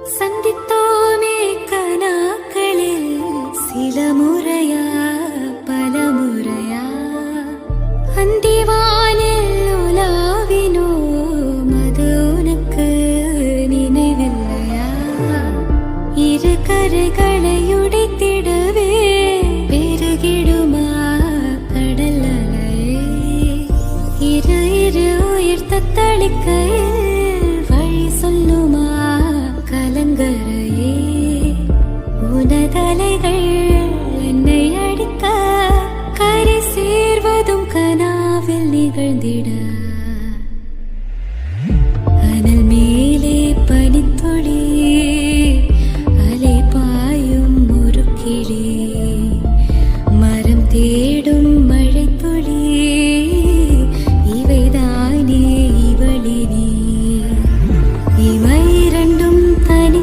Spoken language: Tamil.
சந்தித்தோமே கனாக்களில் சில முறையா பல முறையா அந்திவானில் உலாவினோ மது உனக்கு நினைவில்லையா? இரு கரைகளை உடைத்திடவே பெருகிடுமா கடல் அலையே? இரு இரு உயிர் தத்தளிக்கையில் வழி சொல்லுமா கலங்கரையே? உனதலைகள் என்னை அடிக்க கரை சேர்வதும் கனாவில் நிகழ்ந்திட